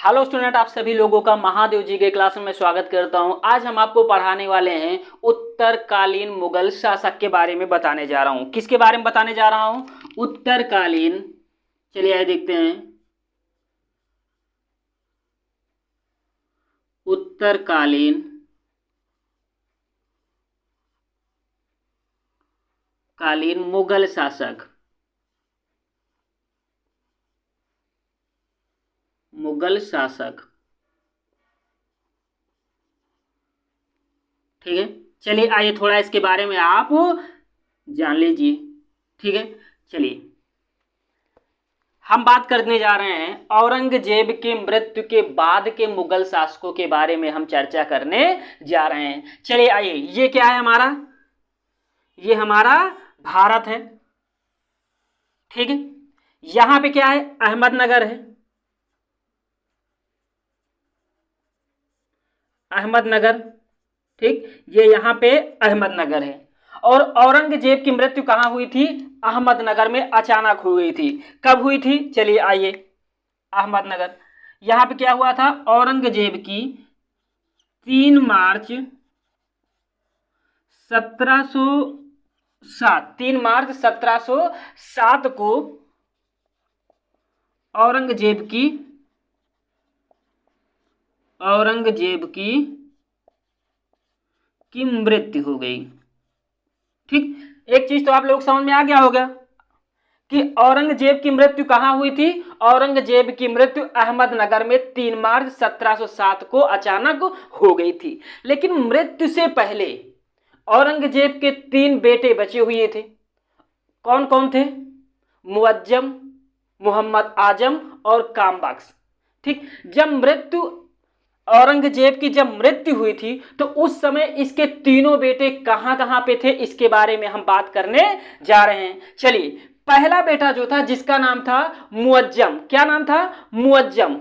Hello student, आप सभी लोगों का महादेव जी के क्लास में स्वागत करता हूं। आज हम आपको पढ़ाने वाले हैं उत्तरकालीन मुगल शासक के बारे में बताने जा रहा हूं। किसके बारे में बताने जा रहा हूं? उत्तरकालीन। चलिए आइए देखते हैं। उत्तरकालीन मुगल शासक। ठीक है, चलिए आइए थोड़ा इसके बारे में आप जान लीजिए। ठीक है, चलिए हम बात करने जा रहे हैं औरंगजेब की मृत्यु के बाद के मुगल शासकों के बारे में हम चर्चा करने जा रहे हैं। चलिए आइए, ये क्या है हमारा? ये हमारा भारत है। ठीक है, यहां पे क्या है? अहमदनगर है। अहमदनगर, ठीक, ये यहां पे अहमदनगर है। और औरंगजेब की मृत्यु कहां हुई थी? अहमदनगर में अचानक हुई थी। कब हुई थी? चलिए आइए, अहमदनगर। यहां पे क्या हुआ था? औरंगजेब की 3 मार्च 1707 3 मार्च 1707 को औरंगजेब की मृत्यु हो गई। ठीक, एक चीज तो आप लोग समझ में आ गया होगा कि औरंगजेब की मृत्यु कहां हुई थी। औरंगजेब की मृत्यु अहमदनगर में 3 मार्च 1707 को अचानक हो गई थी। लेकिन मृत्यु से पहले औरंगजेब के 3 बेटे बचे हुए थे। कौन कौन थे? मुअज्जम, मोहम्मद आजम और कामबख्श। ठीक, औरंगजेब की जब मृत्यु हुई थी तो उस समय इसके तीनों बेटे कहां कहां पे थे, इसके बारे में हम बात करने जा रहे हैं। चलिए, पहला बेटा जो था जिसका नाम था मुअज्जम। क्या नाम था? मुअज्जम।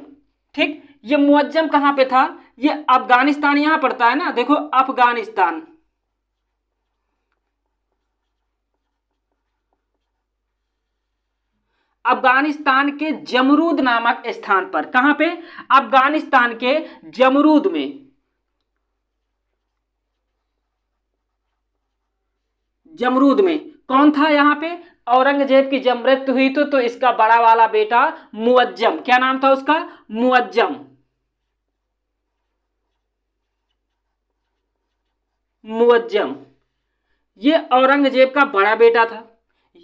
ठीक, ये मुअज्जम कहां पे था? ये अफगानिस्तान यहां पड़ता है ना, देखो अफगानिस्तान। अफगानिस्तान के जमरूद नामक स्थान पर। कहां पे? अफगानिस्तान के जमरूद में। कौन था यहां पे? औरंगजेब की जब मृत्यु हुई तो इसका बड़ा वाला बेटा मुअज्जम। क्या नाम था उसका? मुअज्जम। ये औरंगजेब का बड़ा बेटा था।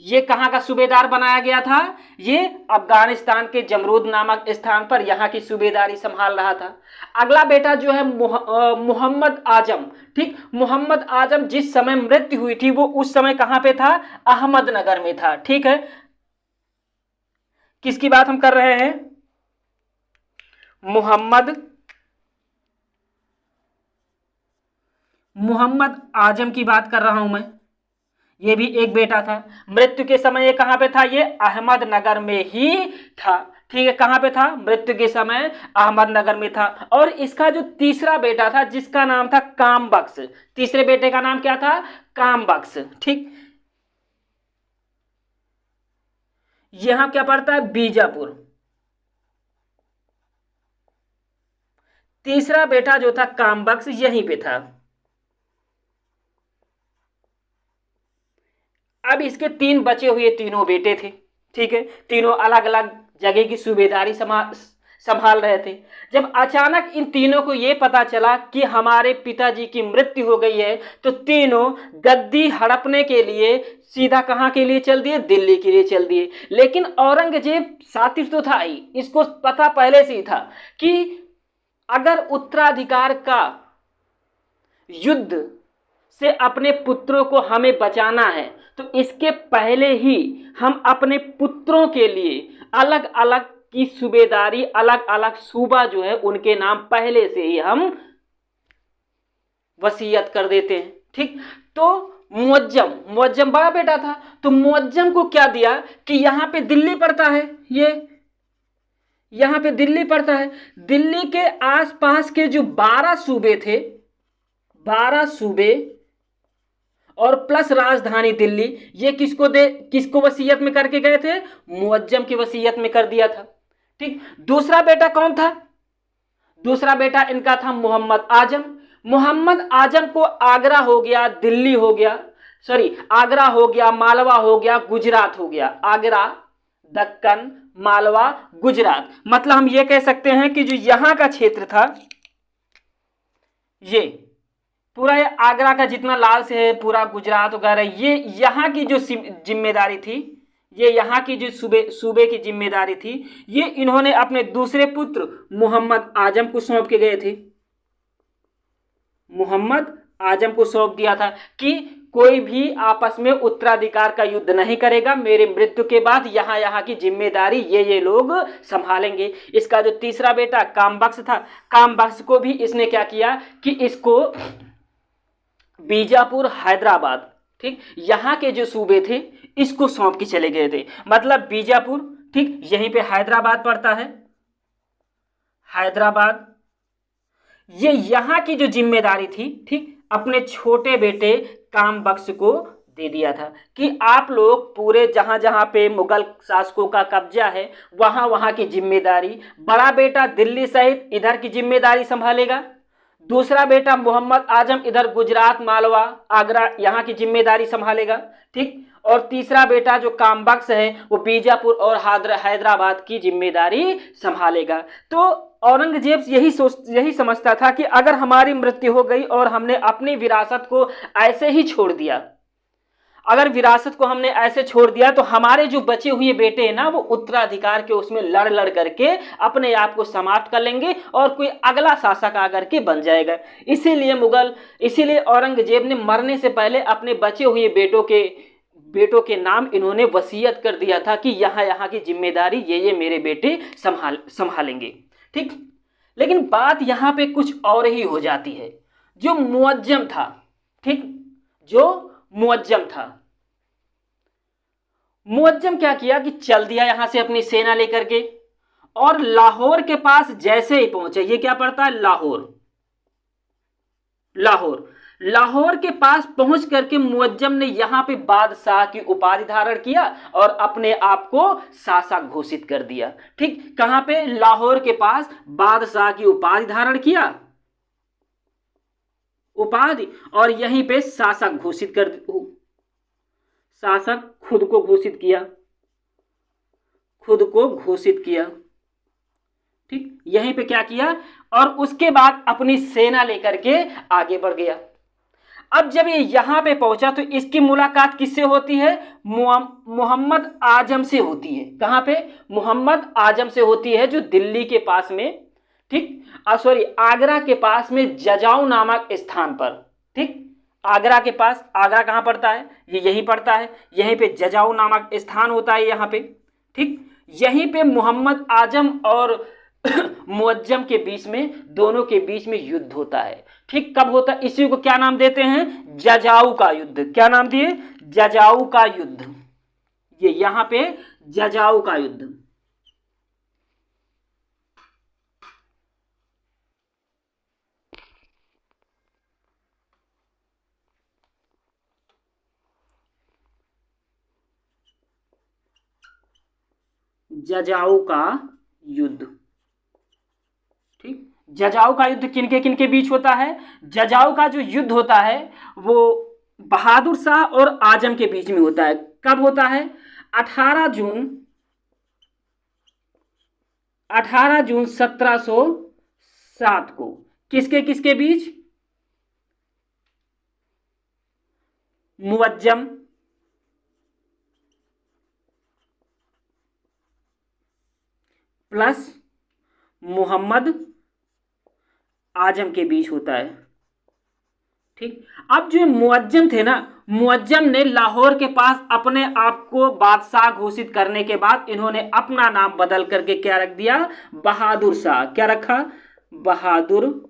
ये कहां का सूबेदार बनाया गया था? ये अफगानिस्तान के जमरूद नामक स्थान पर यहाँ की सूबेदारी संभाल रहा था। अगला बेटा जो है मोहम्मद आजम। ठीक, मोहम्मद आजम जिस समय मृत्यु हुई थी वो उस समय कहां पे था? अहमदनगर में था। ठीक है, किसकी बात हम कर रहे हैं? मोहम्मद आजम की बात कर रहा हूं मैं। ये भी एक बेटा था। मृत्यु के समय ये कहां पे था? ये अहमदनगर में ही था। ठीक है, कहां पे था? मृत्यु के समय अहमदनगर में था। और इसका जो तीसरा बेटा था जिसका नाम था कामबख्श। तीसरे बेटे का नाम क्या था? कामबख्श। ठीक, यहां क्या पड़ता है? बीजापुर। तीसरा बेटा जो था कामबख्श यहीं पे था। अब इसके 3 बचे हुए तीनों बेटे थे। ठीक है, तीनों अलग अलग जगह की सूबेदारी संभाल रहे थे। जब अचानक इन तीनों को यह पता चला कि हमारे पिताजी की मृत्यु हो गई है तो तीनों गद्दी हड़पने के लिए सीधा कहां के लिए चल दिए? दिल्ली के लिए चल दिए। लेकिन औरंगजेब शातिर तो था ही, इसको पता पहले से ही था कि अगर उत्तराधिकार का युद्ध से अपने पुत्रों को हमें बचाना है तो इसके पहले ही हम अपने पुत्रों के लिए अलग अलग की सूबेदारी, अलग अलग सूबा जो है उनके नाम पहले से ही हम वसीयत कर देते हैं। ठीक, तो मुअज्जम बड़ा बेटा था तो मुअज्जम को क्या दिया कि यहां पे दिल्ली पड़ता है, यहां पे दिल्ली पड़ता है। दिल्ली के आसपास के जो 12 सूबे थे, 12 सूबे और प्लस राजधानी दिल्ली, ये किसको वसीयत में करके गए थे? मुअज्जम की वसीयत में कर दिया था। ठीक, दूसरा बेटा कौन था? दूसरा बेटा इनका था मोहम्मद आजम। मोहम्मद आजम को आगरा हो गया, दिल्ली हो गया, सॉरी आगरा हो गया, मालवा हो गया, गुजरात हो गया। आगरा, दक्कन, मालवा, गुजरात, मतलब हम ये कह सकते हैं कि जो यहां का क्षेत्र था, ये पूरा ये आगरा का जितना लाल से है, पूरा गुजरात वगैरह, ये यहाँ की जो जिम्मेदारी थी, ये यहाँ की जो सूबे की जिम्मेदारी थी, ये इन्होंने अपने दूसरे पुत्र मोहम्मद आजम को सौंप के गए थे। मोहम्मद आजम को सौंप दिया था कि कोई भी आपस में उत्तराधिकार का युद्ध नहीं करेगा, मेरे मृत्यु के बाद यहाँ की जिम्मेदारी ये लोग संभालेंगे। इसका जो तीसरा बेटा कामबख्श था, कामबख्श को भी इसने क्या किया कि इसको बीजापुर, हैदराबाद, ठीक, यहाँ के जो सूबे थे इसको सौंप के चले गए थे। मतलब बीजापुर, ठीक, यहीं पे हैदराबाद पड़ता है, हैदराबाद, ये यहाँ की जो जिम्मेदारी थी, ठीक, अपने छोटे बेटे कामबख्श को दे दिया था कि आप लोग पूरे जहाँ जहाँ पे मुगल शासकों का कब्जा है वहाँ की जिम्मेदारी, बड़ा बेटा दिल्ली सहित इधर की जिम्मेदारी संभालेगा, दूसरा बेटा मोहम्मद आजम इधर गुजरात, मालवा, आगरा यहाँ की जिम्मेदारी संभालेगा, ठीक, और तीसरा बेटा जो कामबख्श है वो बीजापुर और हैदराबाद की जिम्मेदारी संभालेगा। तो औरंगजेब यही समझता था कि अगर हमारी मृत्यु हो गई और हमने अपनी विरासत को ऐसे ही छोड़ दिया, अगर विरासत को हमने ऐसे छोड़ दिया तो हमारे जो बचे हुए बेटे हैं ना, वो उत्तराधिकार के उसमें लड़ करके अपने आप को समाप्त कर लेंगे और कोई अगला शासक आकर के बन जाएगा। इसीलिए औरंगजेब ने मरने से पहले अपने बचे हुए बेटों के नाम इन्होंने वसीयत कर दिया था कि यहाँ की जिम्मेदारी ये मेरे बेटे संभालेंगे, ठीक। लेकिन बात यहाँ पे कुछ और ही हो जाती है। जो मुअज्जम था, ठीक, जो मुअज्जम था, मुअज्जम क्या किया कि चल दिया यहां से अपनी सेना लेकर के, और लाहौर के पास जैसे ही पहुंचे, ये क्या पड़ता है, लाहौर के पास पहुंच करके मुअज्जम ने यहां पे बादशाह की उपाधि धारण किया और अपने आप को शासक घोषित कर दिया, ठीक। कहां पे, लाहौर के पास बादशाह की उपाधि धारण किया, उपाधि, और यहीं पे शासक खुद को घोषित किया, ठीक। यहीं पे क्या किया, और उसके बाद अपनी सेना लेकर के आगे बढ़ गया। अब जब ये यहां पे पहुंचा तो इसकी मुलाकात किससे होती है, मोहम्मद आजम से होती है। कहां पे, मोहम्मद आजम से होती है, जो दिल्ली के पास में, ठीक, आगरा के पास में जजाऊ नामक स्थान पर, ठीक। आगरा के पास, आगरा कहां पड़ता है, ये यहीं पड़ता है, यहीं पे जजाऊ नामक स्थान होता है यहाँ पे, ठीक। यहीं पे मोहम्मद आजम और मुअज्जम के बीच में, दोनों के बीच में युद्ध होता है, ठीक। कब होता है, इसी को क्या नाम देते हैं, जजाऊ का युद्ध। क्या नाम दिए, जजाऊ का युद्ध। ये यहां पे जजाऊ का युद्ध, जजाऊ का युद्ध, ठीक। जजाऊ का युद्ध किनके बीच होता है, जजाऊ का जो युद्ध होता है वो बहादुर शाह और आजम के बीच में होता है। कब होता है, 18 जून 1707 को। किसके बीच, मुअज्जम प्लस मोहम्मद आजम के बीच होता है, ठीक। अब जो मुअज्जम थे ना, मुअज्जम ने लाहौर के पास अपने आप को बादशाह घोषित करने के बाद इन्होंने अपना नाम बदल करके क्या रख दिया, बहादुर शाह। क्या रखा, बहादुर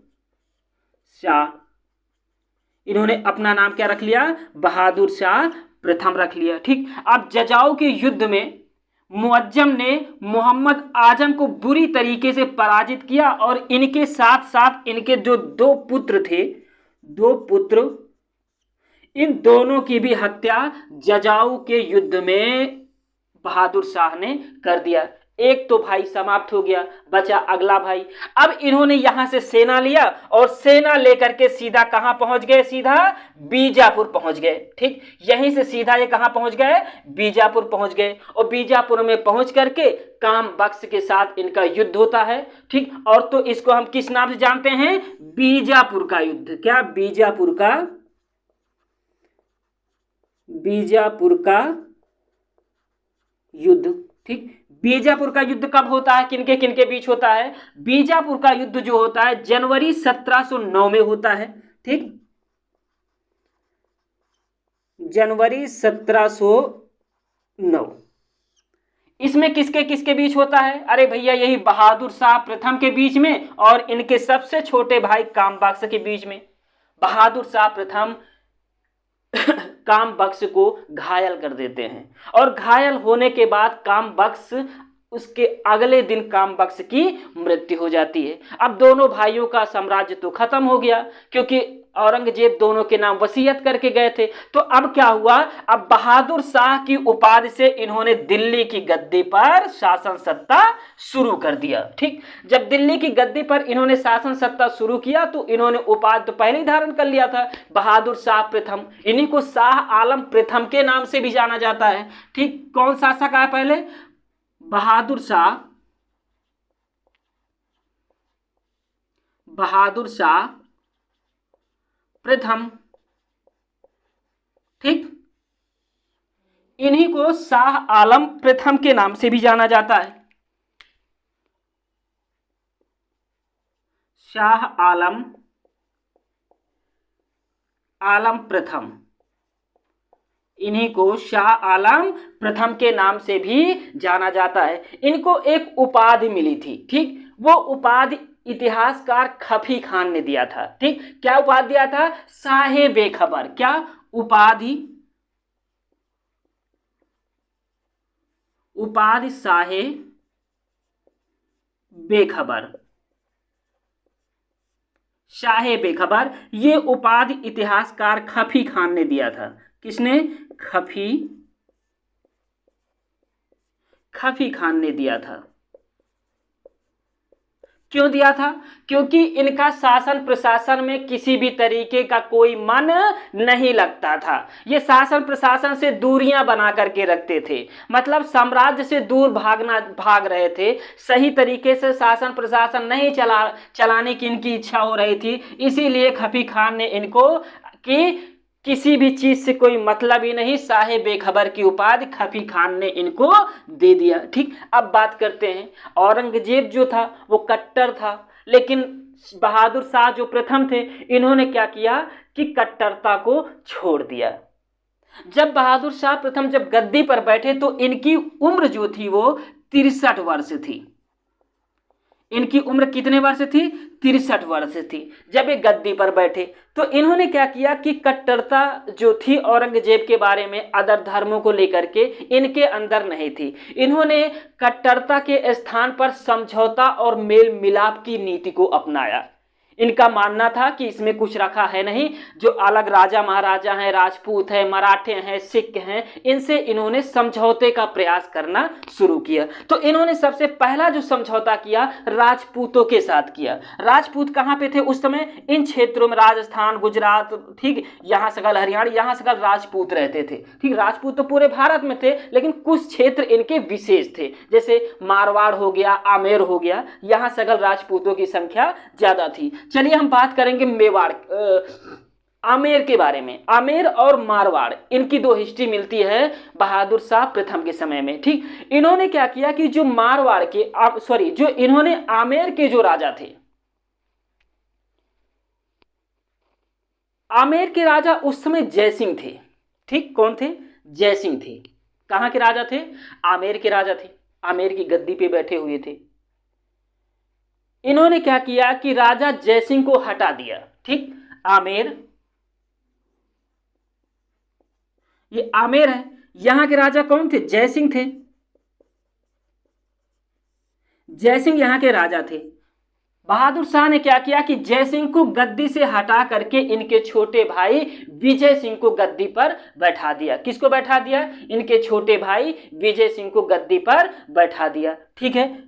शाह। इन्होंने अपना नाम क्या रख लिया, बहादुर शाह प्रथम रख लिया, ठीक। अब जजाऊ के युद्ध में मुअज्जम ने मोहम्मद आजम को बुरी तरीके से पराजित किया और इनके साथ साथ इनके जो दो पुत्र थे, इन दोनों की भी हत्या जजाऊ के युद्ध में बहादुर शाह ने कर दिया। एक तो भाई समाप्त हो गया, बचा अगला भाई। अब इन्होंने यहां से सेना लिया और सेना लेकर के सीधा कहां पहुंच गए, सीधा बीजापुर पहुंच गए। ठीक, यहीं से सीधा ये कहां पहुंच गए, बीजापुर पहुंच गए। और बीजापुर में पहुंच करके कामबख्श के साथ इनका युद्ध होता है। ठीक, और तो इसको हम किस नाम से जानते हैं, बीजापुर का युद्ध। क्या, बीजापुर का युद्ध। ठीक, बीजापुर का युद्ध कब होता है, किनके किनके बीच होता है, बीजापुर का युद्ध जो होता है जनवरी 1709 में होता है। ठीक, जनवरी 1709। इसमें किसके किसके बीच होता है, अरे भैया यही बहादुर शाह प्रथम के बीच में और इनके सबसे छोटे भाई कामबख्श के बीच में। बहादुर शाह प्रथम कामबख्श को घायल कर देते हैं और घायल होने के बाद कामबख्श, उसके अगले दिन कामबख्श की मृत्यु हो जाती है। अब दोनों भाइयों का साम्राज्य तो खत्म हो गया, क्योंकि औरंगजेब दोनों के नाम वसीयत करके गए थे। तो अब क्या हुआ, अब बहादुर शाह की उपाधि से इन्होंने दिल्ली की गद्दी पर शासन सत्ता शुरू कर दिया। ठीक, जब दिल्ली की गद्दी पर इन्होंने शासन सत्ता शुरू किया तो इन्होंने उपाधि तो पहले ही धारण कर लिया था, बहादुर शाह प्रथम। इन्हीं को शाह आलम प्रथम के नाम से भी जाना जाता है। ठीक, कौन शासक आया पहले, बहादुर शाह प्रथम। ठीक, इन्हीं को शाह आलम प्रथम के नाम से भी जाना जाता है। शाह आलम प्रथम, इन्हीं को शाह आलम प्रथम के नाम से भी जाना जाता है। इनको एक उपाधि मिली थी। ठीक, वो उपाधि इतिहासकार खफी खान ने दिया था। ठीक, क्या उपाधि दिया था, शाहे बेखबर। क्या उपाधि शाहे बेखबर। शाहे बेखबर, ये उपाधि इतिहासकार खफी खान ने दिया था। किसने, खफी खान ने दिया था। क्यों दिया था, क्योंकि इनका शासन प्रशासन में किसी भी तरीके का कोई मन नहीं लगता था। ये शासन प्रशासन से दूरियां बना करके रखते थे, मतलब साम्राज्य से दूर भाग रहे थे। सही तरीके से शासन प्रशासन नहीं चलाने की इनकी इच्छा हो रही थी। इसीलिए खफी खान ने इनको कि किसी भी चीज से कोई मतलब ही नहीं, साहे बेखबर की उपाधि खफी खान ने इनको दे दिया। ठीक, अब बात करते हैं, औरंगजेब जो था वो कट्टर था, लेकिन बहादुर शाह जो प्रथम थे इन्होंने क्या किया कि कट्टरता को छोड़ दिया। जब बहादुर शाह प्रथम जब गद्दी पर बैठे तो इनकी उम्र जो थी वो 63 वर्ष थी। इनकी उम्र कितने वर्ष थी, 63 वर्ष थी जब ये गद्दी पर बैठे। तो इन्होंने क्या किया कि कट्टरता जो थी औरंगजेब के बारे में, अदर धर्मों को लेकर के इनके अंदर नहीं थी। इन्होंने कट्टरता के स्थान पर समझौता और मेल मिलाप की नीति को अपनाया। इनका मानना था कि इसमें कुछ रखा है नहीं, जो अलग राजा महाराजा हैं, राजपूत हैं, मराठे हैं, सिख हैं, इनसे इन्होंने समझौते का प्रयास करना शुरू किया। तो इन्होंने सबसे पहला जो समझौता किया राजपूतों के साथ किया। राजपूत कहाँ पे थे उस समय, इन क्षेत्रों में राजस्थान, गुजरात, ठीक, यहाँ सकल हरियाणा, यहाँ सकल राजपूत रहते थे। ठीक, राजपूत तो पूरे भारत में थे, लेकिन कुछ क्षेत्र इनके विशेष थे, जैसे मारवाड़ हो गया, आमेर हो गया, यहाँ सकल राजपूतों की संख्या ज्यादा थी। चलिए हम बात करेंगे मेवाड़, आमेर के बारे में। आमेर और मारवाड़, इनकी दो हिस्ट्री मिलती है बहादुर शाह प्रथम के समय में। ठीक, इन्होंने क्या किया कि जो मारवाड़ के जो इन्होंने आमेर के जो राजा थे, आमेर के राजा उस समय जयसिंह थे। ठीक, कौन थे, जयसिंह थे। कहां के राजा थे, आमेर के राजा थे, आमेर की गद्दी पे बैठे हुए थे। इन्होंने क्या किया कि राजा जयसिंह को हटा दिया। ठीक, आमेर, ये आमेर है, यहां के राजा कौन थे, जयसिंह थे। जयसिंह यहां के राजा थे। बहादुर शाह ने क्या किया कि जय सिंह को गद्दी से हटा करके इनके छोटे भाई विजय सिंह को गद्दी पर बैठा दिया। किसको बैठा दिया? इनके छोटे भाई विजय सिंह को गद्दी पर बैठा दिया। ठीक है,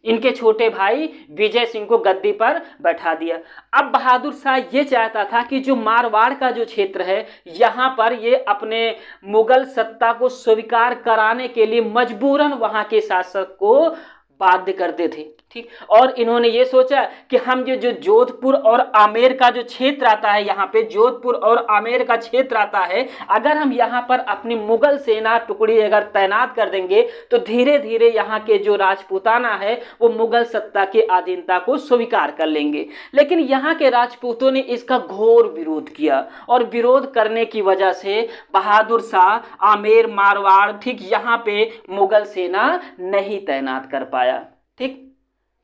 इनके छोटे भाई विजय सिंह को गद्दी पर बैठा दिया। अब बहादुर शाह ये चाहता था कि जो मारवाड़ का जो क्षेत्र है, यहाँ पर ये अपने मुगल सत्ता को स्वीकार कराने के लिए मजबूरन वहाँ के शासक को बाध्य करते थे। ठीक, और इन्होंने ये सोचा कि हम जो जोधपुर और आमेर का जो क्षेत्र आता है, यहाँ पे जोधपुर और आमेर का क्षेत्र आता है, अगर हम यहाँ पर अपनी मुगल सेना टुकड़ी अगर तैनात कर देंगे तो धीरे धीरे यहाँ के जो राजपूताना है वो मुगल सत्ता के अधीनता को स्वीकार कर लेंगे। लेकिन यहाँ के राजपूतों ने इसका घोर विरोध किया और विरोध करने की वजह से बहादुर शाह आमेर, मारवाड़, ठीक यहाँ पे मुगल सेना नहीं तैनात कर पाया। ठीक,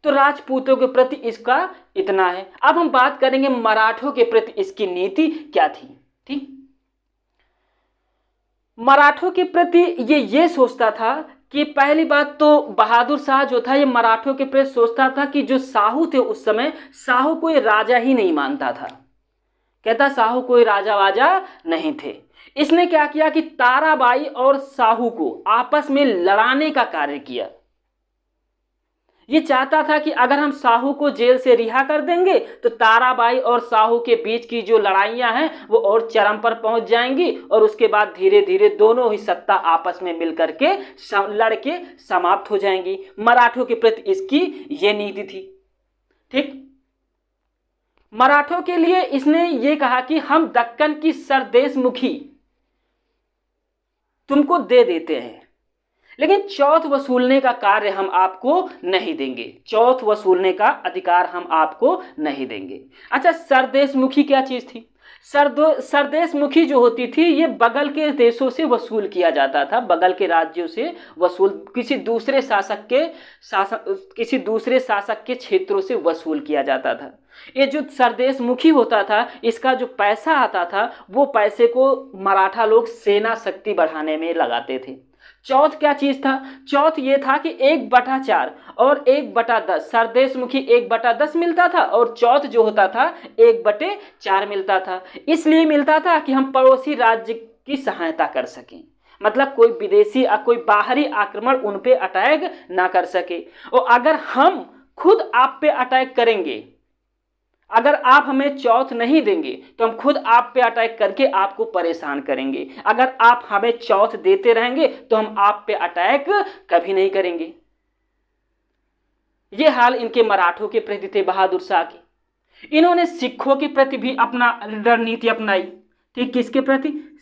तो राजपूतों के प्रति इसका इतना है। अब हम बात करेंगे मराठों के प्रति इसकी नीति क्या थी। ठीक, मराठों के प्रति ये सोचता था कि पहली बात तो बहादुर शाह जो था ये मराठों के प्रति सोचता था कि जो साहू थे उस समय, साहू कोई राजा ही नहीं मानता था, कहता साहू कोई राजा वाजा नहीं थे। इसने क्या किया कि ताराबाई और साहू को आपस में लड़ाने का कार्य किया। ये चाहता था कि अगर हम साहू को जेल से रिहा कर देंगे तो ताराबाई और साहू के बीच की जो लड़ाइयां हैं वो और चरम पर पहुंच जाएंगी और उसके बाद धीरे धीरे दोनों ही सत्ता आपस में मिलकर के लड़के समाप्त हो जाएंगी। मराठों के प्रति इसकी ये नीति थी। ठीक, मराठों के लिए इसने ये कहा कि हम दक्कन की सरदेशमुखी तुमको दे देते हैं, लेकिन चौथ वसूलने का कार्य हम आपको नहीं देंगे, चौथ वसूलने का अधिकार हम आपको नहीं देंगे। अच्छा, सरदेशमुखी क्या चीज थी? सरदेशमुखी जो होती थी ये बगल के देशों से वसूल किया जाता था, बगल के राज्यों से वसूल, किसी दूसरे शासक के क्षेत्रों से वसूल किया जाता था। ये जो सरदेशमुखी होता था, इसका जो पैसा आता था वो पैसे को मराठा लोग सेना शक्ति बढ़ाने में लगाते थे। चौथ क्या चीज था? चौथ ये था कि 1/4 और 1/10, सरदेशमुखी 1/10 मिलता था और चौथ जो होता था 1/4 मिलता था। इसलिए मिलता था कि हम पड़ोसी राज्य की सहायता कर सकें, मतलब कोई विदेशी कोई बाहरी आक्रमण उन पे अटैक ना कर सके। और अगर हम खुद आप पे अटैक करेंगे, अगर आप हमें चौथ नहीं देंगे तो हम खुद आप पे अटैक करके आपको परेशान करेंगे, अगर आप हमें चौथ देते रहेंगे तो हम आप पे अटैक कभी नहीं करेंगे। ये हाल इनके मराठों के प्रति थे बहादुर शाह की। इन्होंने सिखों के प्रति भी अपना रणनीति अपनाई। ठीक, किसके प्रति?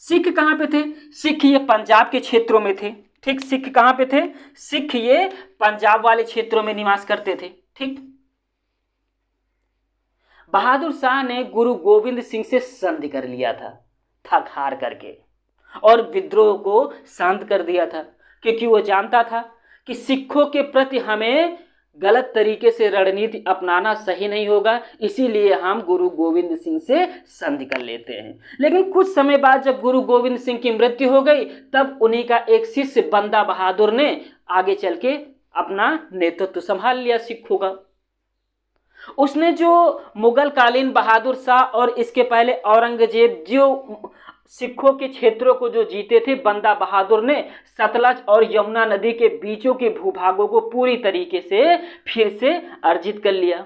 सिख कहां पे थे? सिख ये पंजाब के क्षेत्रों में थे। ठीक, सिख कहां पे थे? सिख ये पंजाब वाले क्षेत्रों में निवास करते थे। ठीक, बहादुर शाह ने गुरु गोविंद सिंह से संधि कर लिया था थक हार करके और विद्रोह को शांत कर दिया था, क्योंकि वो जानता था कि सिखों के प्रति हमें गलत तरीके से रणनीति अपनाना सही नहीं होगा, इसीलिए हम गुरु गोविंद सिंह से संधि कर लेते हैं। लेकिन कुछ समय बाद जब गुरु गोविंद सिंह की मृत्यु हो गई, तब उन्हीं का एक शिष्य बंदा बहादुर ने आगे चल के अपना नेतृत्व संभाल लिया सिखों का। उसने जो मुगल कालीन बहादुर शाह और इसके पहले औरंगजेब जो सिखों के क्षेत्रों को जो जीते थे, बंदा बहादुर ने सतलज और यमुना नदी के बीचों के भूभागों को पूरी तरीके से फिर से अर्जित कर लिया।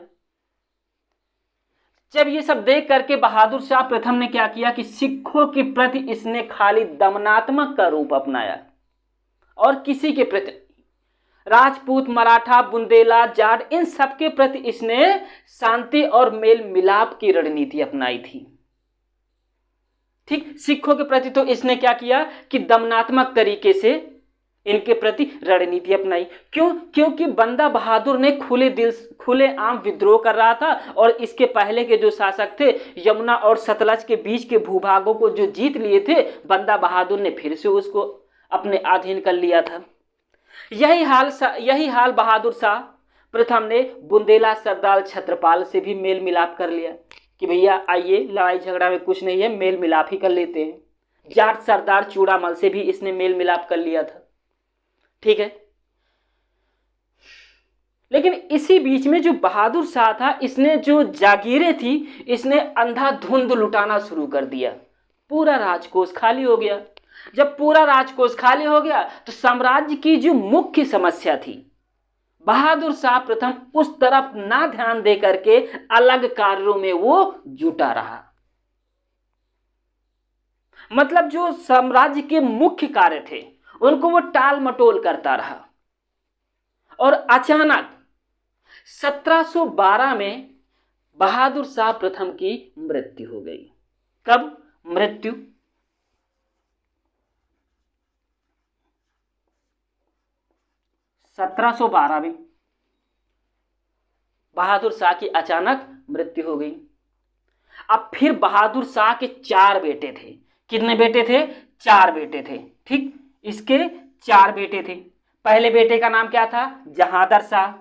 जब ये सब देख करके बहादुर शाह प्रथम ने क्या किया कि सिखों के प्रति इसने खाली दमनात्मक का रूप अपनाया और किसी के प्रति, राजपूत, मराठा, बुंदेला, जाट, इन सब के प्रति इसने शांति और मेल मिलाप की रणनीति अपनाई थी। ठीक, सिखों के प्रति तो इसने क्या किया कि दमनात्मक तरीके से इनके प्रति रणनीति अपनाई। क्यों? क्योंकि बंदा बहादुर ने खुले आम विद्रोह कर रहा था और इसके पहले के जो शासक थे यमुना और सतलज के बीच के भूभागों को जो जीत लिए थे, बंदा बहादुर ने फिर से उसको अपने अधीन कर लिया था। यही हाल बहादुर शाह प्रथम ने बुंदेला सरदार छत्रपाल से भी मेल मिलाप कर लिया। कि भैया आइए, लड़ाई झगड़ा में कुछ नहीं है, मेल मिलाप ही कर लेते हैं। जाट सरदार चूड़ामल से भी इसने मेल मिलाप कर लिया था, ठीक है। लेकिन इसी बीच में जो बहादुर शाह था, इसने जो जागीरें थी, इसने अंधाधुंध लुटाना शुरू कर दिया। पूरा राजकोष खाली हो गया। जब पूरा राजकोष खाली हो गया तो साम्राज्य की जो मुख्य समस्या थी, बहादुर शाह प्रथम उस तरफ ना ध्यान दे करके अलग कार्यों में वो जुटा रहा। मतलब जो साम्राज्य के मुख्य कार्य थे उनको वो टाल मटोल करता रहा। और अचानक 1712 में बहादुर शाह प्रथम की मृत्यु हो गई। कब मृत्यु? 1712 में बहादुर शाह की अचानक मृत्यु हो गई। अब फिर बहादुर शाह के 4 बेटे थे। कितने बेटे थे? 4 बेटे थे, ठीक। इसके 4 बेटे थे। पहले बेटे का नाम क्या था? जहांदर शाह।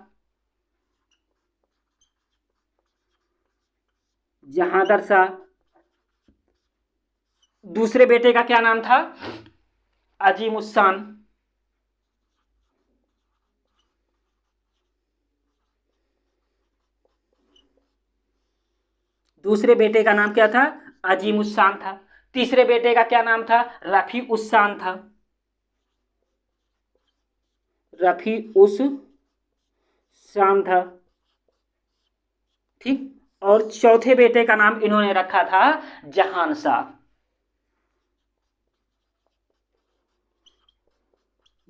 जहांदर शाह। दूसरे बेटे का क्या नाम था? अजीम उस्सान। दूसरे बेटे का नाम क्या था? अजीम उस्सान था। तीसरे बेटे का क्या नाम था? रफी उस्सान था। रफी उस शाम था, ठीक। और चौथे बेटे का नाम इन्होंने रखा था जहान शाह।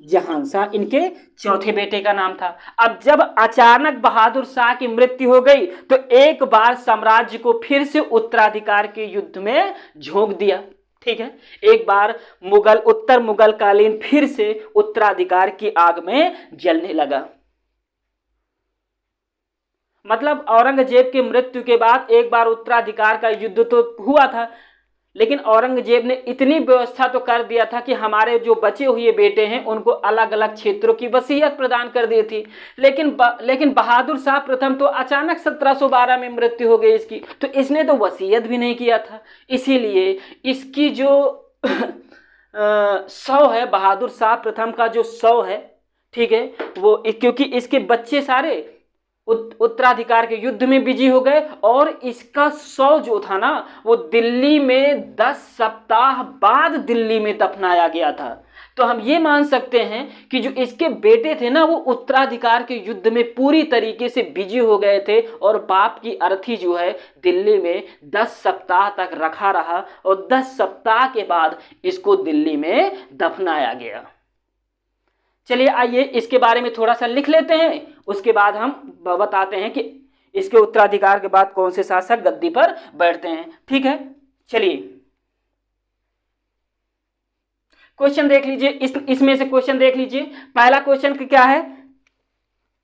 जहान शाह इनके चौथे बेटे का नाम था। अब जब अचानक बहादुर शाह की मृत्यु हो गई तो एक बार साम्राज्य को फिर से उत्तराधिकार के युद्ध में झोंक दिया, ठीक है। एक बार उत्तर मुगल कालीन फिर से उत्तराधिकार की आग में जलने लगा। मतलब औरंगजेब की मृत्यु के बाद एक बार उत्तराधिकार का युद्ध तो हुआ था, लेकिन औरंगजेब ने इतनी व्यवस्था तो कर दिया था कि हमारे जो बचे हुए बेटे हैं उनको अलग अलग क्षेत्रों की वसीयत प्रदान कर दी थी। लेकिन बहादुर शाह प्रथम तो अचानक 1712 में मृत्यु हो गई इसकी, तो इसने तो वसीयत भी नहीं किया था। इसीलिए इसकी जो सौ है, बहादुर शाह प्रथम का जो सौ है, ठीक है, वो क्योंकि इसके बच्चे सारे उत्तराधिकार के युद्ध में बिजी हो गए और इसका सौ जो था ना, वो दिल्ली में 10 सप्ताह बाद दिल्ली में दफनाया गया था। तो हम ये मान सकते हैं कि जो इसके बेटे थे ना, वो उत्तराधिकार के युद्ध में पूरी तरीके से बिजी हो गए थे और बाप की अर्थी जो है दिल्ली में 10 सप्ताह तक रखा रहा और 10 सप्ताह के बाद इसको दिल्ली में दफनाया गया। चलिए आइए इसके बारे में थोड़ा सा लिख लेते हैं, उसके बाद हम बताते हैं कि इसके उत्तराधिकार के बाद कौन से शासक गद्दी पर बैठते हैं, ठीक है। चलिए क्वेश्चन देख लीजिए, इसमें से क्वेश्चन देख लीजिए। पहला क्वेश्चन क्या है?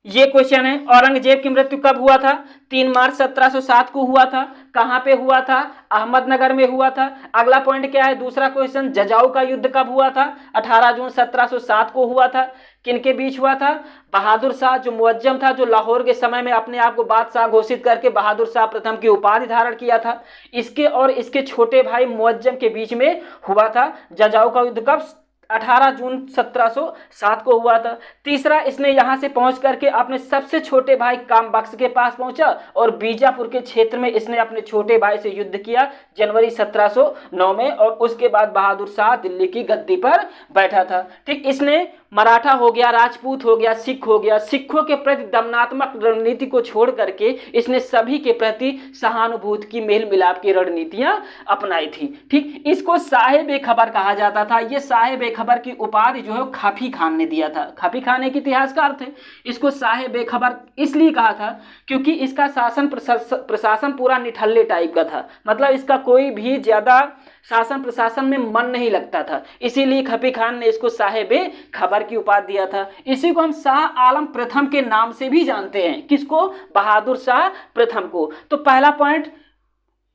ये क्वेश्चन है, औरंगजेब की मृत्यु कब हुआ था? 3 मार्च 1707 को हुआ था। कहां पे हुआ था? अहमदनगर में हुआ था। अगला पॉइंट क्या है? दूसरा क्वेश्चन, जजाऊ का युद्ध कब हुआ था? 18 जून 1707 को हुआ था। किनके बीच हुआ था? बहादुर शाह जो मुअज्जम था, जो लाहौर के समय में अपने आप को बादशाह घोषित करके बहादुर शाह प्रथम की उपाधि धारण किया था, इसके और इसके छोटे भाई मुअज्जम के बीच में हुआ था। जजाऊ का युद्ध कब? 18 जून 1707 को हुआ था। तीसरा, इसने यहां से पहुंच करके अपने सबसे छोटे भाई कामबख्श के पास पहुंचा और बीजापुर के क्षेत्र में इसने अपने छोटे भाई से युद्ध किया जनवरी 1709 में, और उसके बाद बहादुर शाह दिल्ली की गद्दी पर बैठा था, ठीक। इसने मराठा हो गया, राजपूत हो गया, सिख हो गया, सिखों के प्रति दमनात्मक रणनीति को छोड़ करके इसने सभी के प्रति सहानुभूति की, मेल मिलाप की रणनीतियां अपनाई थी, ठीक। इसको साहिब खबर कहा जाता था। ये साहिब खबर की उपाधि जो है खफी खान ने दिया था। खफी खान एक इतिहासकार थे। इसको साहिब खबर इसलिए कहा था क्योंकि इसका शासन प्रशासन पूरा निठल्ले टाइप का था। मतलब इसका कोई भी ज्यादा शासन प्रशासन में मन नहीं लगता था, इसीलिए खफी खान ने इसको साहिब खबर की उपाधि दिया था। इसी को हम शाह आलम प्रथम के नाम से भी जानते हैं। किसको? बहादुर शाह प्रथम को। तो पहला पॉइंट,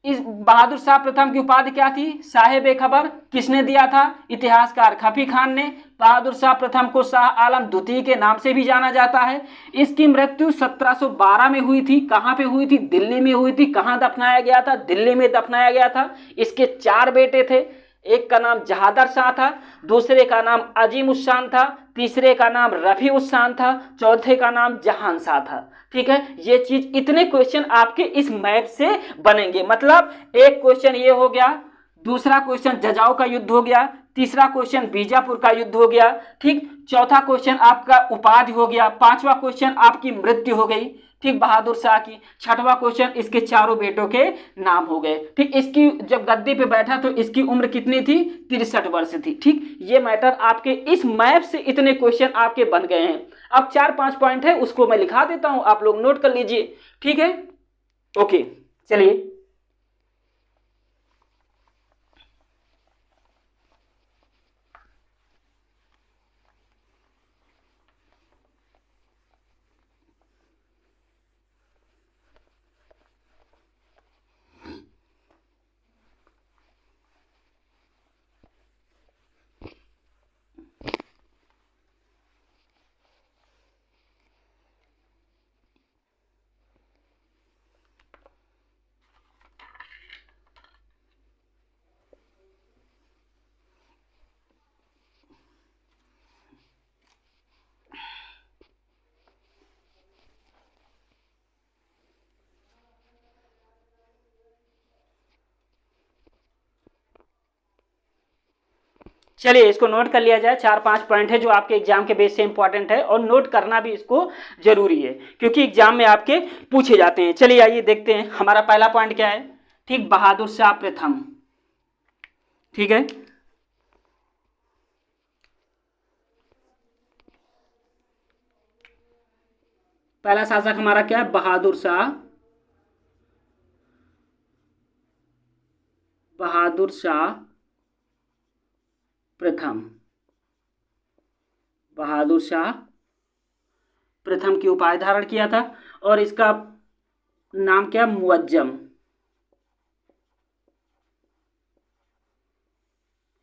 इस बहादुर शाह प्रथम की उपाधि क्या थी? साहेब ए खबर। किसने दिया था? इतिहासकार खफी खान ने। बहादुर शाह प्रथम को शाह आलम द्वितीय के नाम से भी जाना जाता है। इसकी मृत्यु 1712 में हुई थी। कहाँ पे हुई थी? दिल्ली में हुई थी। कहाँ दफनाया गया था? दिल्ली में दफनाया गया था। इसके 4 बेटे थे। एक का नाम जहादर शाह था, दूसरे का नाम अजीम उस शान था, तीसरे का नाम रफी उस शान था, चौथे का नाम जहान शाह था। ठीक है, ये चीज, इतने क्वेश्चन आपके इस मैप से बनेंगे। मतलब एक क्वेश्चन ये हो गया, दूसरा क्वेश्चन जजाऊ का युद्ध हो गया, तीसरा क्वेश्चन बीजापुर का युद्ध हो गया, ठीक, चौथा क्वेश्चन आपका उपाधि हो गया, पांचवा क्वेश्चन आपकी मृत्यु हो गई, ठीक, बहादुर शाह की, छठवां क्वेश्चन इसके चारों बेटों के नाम हो गए। ठीक, इसकी जब गद्दी पे बैठा तो इसकी उम्र कितनी थी? 63 वर्ष थी। ठीक, ये मैटर आपके इस मैप से इतने क्वेश्चन आपके बन गए हैं। अब 4-5 पॉइंट है, उसको मैं लिखा देता हूं, आप लोग नोट कर लीजिए। ठीक है, ओके, चलिए। चलिए, इसको नोट कर लिया जाए। 4-5 पॉइंट है जो आपके एग्जाम के बेस से इंपॉर्टेंट है, और नोट करना भी इसको जरूरी है, क्योंकि एग्जाम में आपके पूछे जाते हैं। चलिए आइए देखते हैं हमारा पहला पॉइंट क्या है। ठीक, बहादुर शाह प्रथम। ठीक है, पहला शासक हमारा क्या है? बहादुर शाह। बहादुर शाह प्रथम। बहादुर शाह प्रथम की उपाधि धारण किया था, और इसका नाम क्या? मुअज्जम।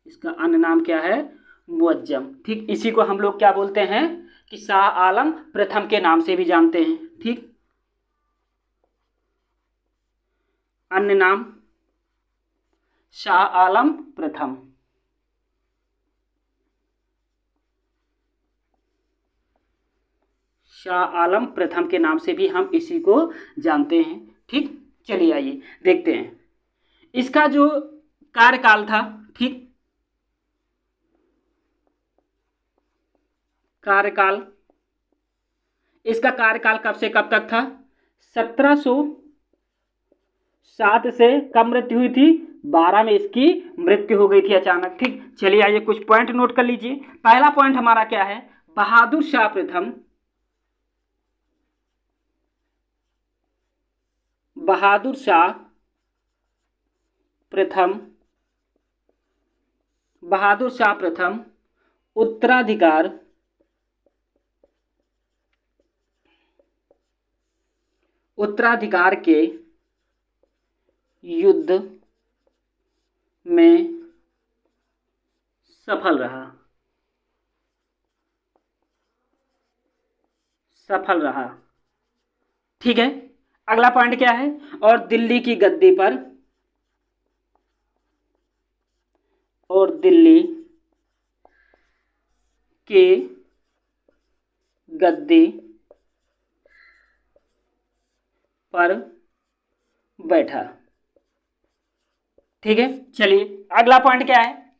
इसका अन्य नाम क्या है? मुअज्जम। ठीक, इसी को हम लोग क्या बोलते हैं कि शाह आलम प्रथम के नाम से भी जानते हैं। ठीक, अन्य नाम शाह आलम प्रथम। शाह आलम प्रथम के नाम से भी हम इसी को जानते हैं। ठीक, चलिए आइए देखते हैं इसका जो कार्यकाल था। ठीक, कार्यकाल, इसका कार्यकाल कब से कब तक था? 1707 से कब मृत्यु हुई थी? 12 में इसकी मृत्यु हो गई थी अचानक। ठीक, चलिए आइए कुछ पॉइंट नोट कर लीजिए। पहला पॉइंट हमारा क्या है? बहादुर शाह प्रथम। बहादुर शाह प्रथम। बहादुर शाह प्रथम उत्तराधिकार उत्तराधिकार के युद्ध में सफल रहा। सफल रहा। ठीक है, अगला पॉइंट क्या है? और दिल्ली की गद्दी पर, और दिल्ली के गद्दी पर बैठा। ठीक है, चलिए अगला पॉइंट क्या है?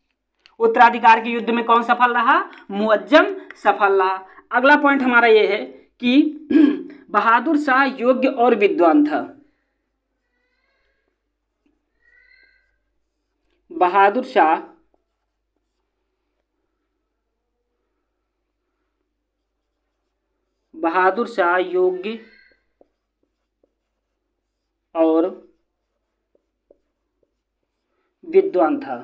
उत्तराधिकार के युद्ध में कौन सफल रहा? मुअज्जम सफल रहा। अगला पॉइंट हमारा ये है कि बहादुर शाह योग्य और विद्वान था। बहादुर शाह योग्य और विद्वान था।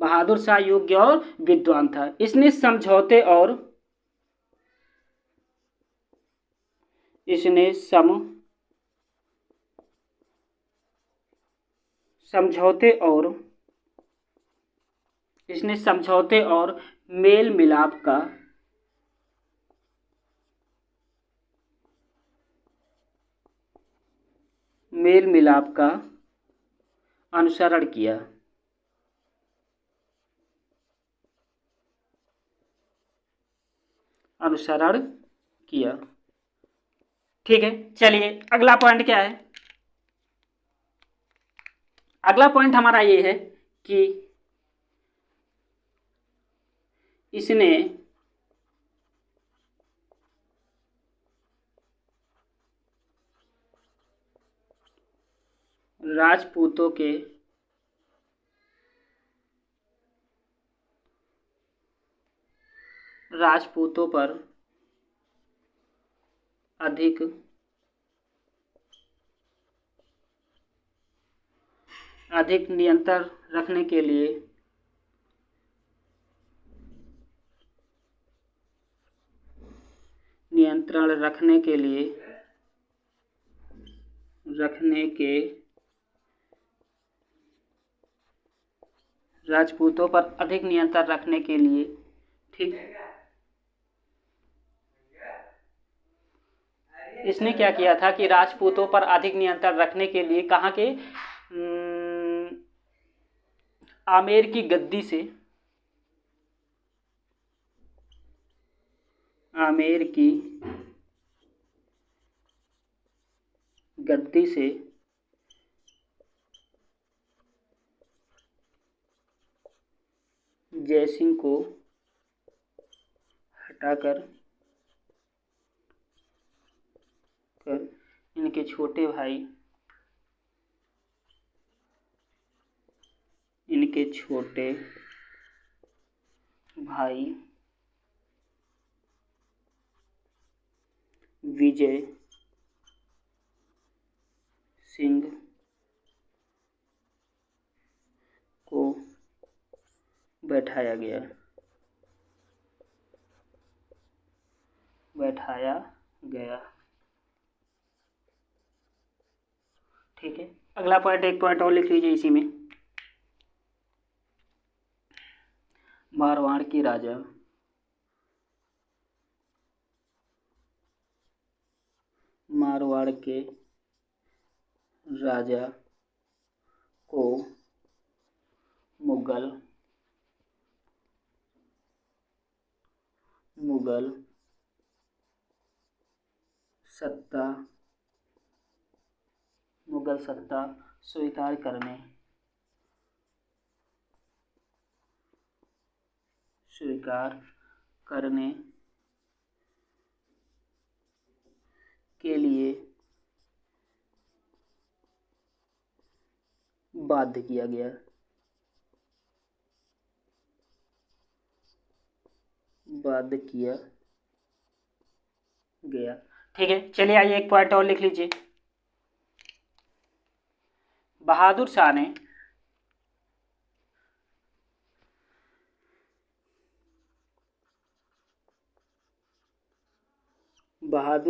बहादुर शाह योग्य और विद्वान था। इसने समझौते और समझौते और इसने समझौते और मेल मिलाप का अनुसरण किया। ठीक है, चलिए अगला पॉइंट क्या है। अगला पॉइंट हमारा ये है कि इसने राजपूतों पर अधिक नियंत्रण रखने के लिए राजपूतों पर अधिक नियंत्रण रखने के लिए, ठीक, इसने क्या किया था कि राजपूतों पर अधिक नियंत्रण रखने के लिए कहाँ के आमेर की गद्दी से जयसिंह को हटाकर इनके छोटे भाई विजय सिंह को बैठाया गया। ठीक है, अगला पॉइंट, एक पॉइंट और लिख लीजिए इसी में। मारवाड़ के राजा को मुगल सत्ता स्वीकार करने के लिए बाध्य किया गया। ठीक है, चलिए आइए एक पॉइंट और लिख लीजिए। बहादुर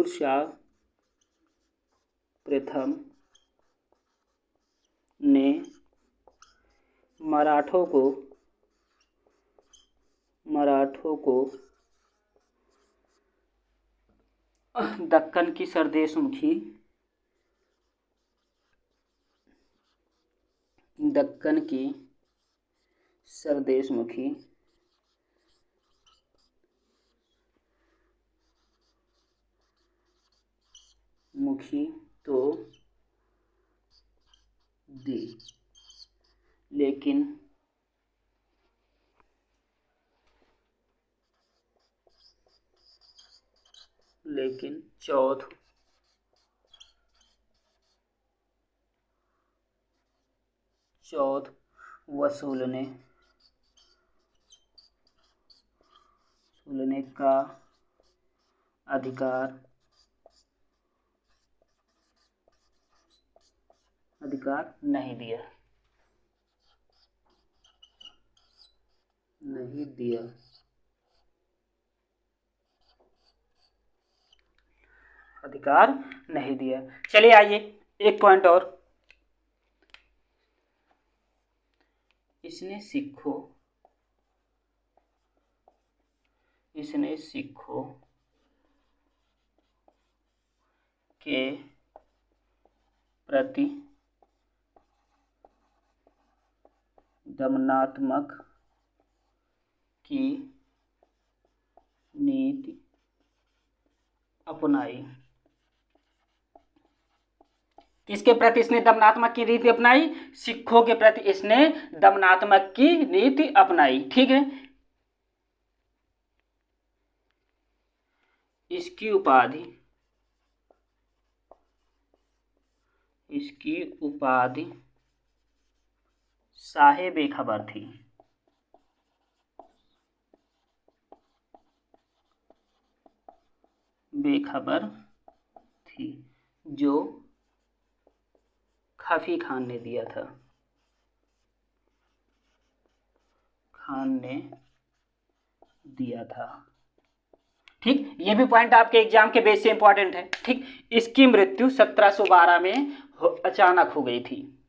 शाह प्रथम ने मराठों को दक्कन की सरदेशमुखी तो दी, लेकिन चौथ वसूलने का अधिकार नहीं दिया। चलिए आइए एक पॉइंट और। इसने सिखों के प्रति दमनात्मक की नीति अपनाई। किसके प्रति इसने दमनात्मक की नीति अपनाई? सिखों के प्रति इसने दमनात्मक की नीति अपनाई। ठीक है। इसकी उपाधि साहे बेखबर थी। जो खफी खान ने दिया था। ठीक, ये भी पॉइंट आपके एग्जाम के बेस से इंपॉर्टेंट है। ठीक, इसकी मृत्यु 1712 में अचानक हो गई थी।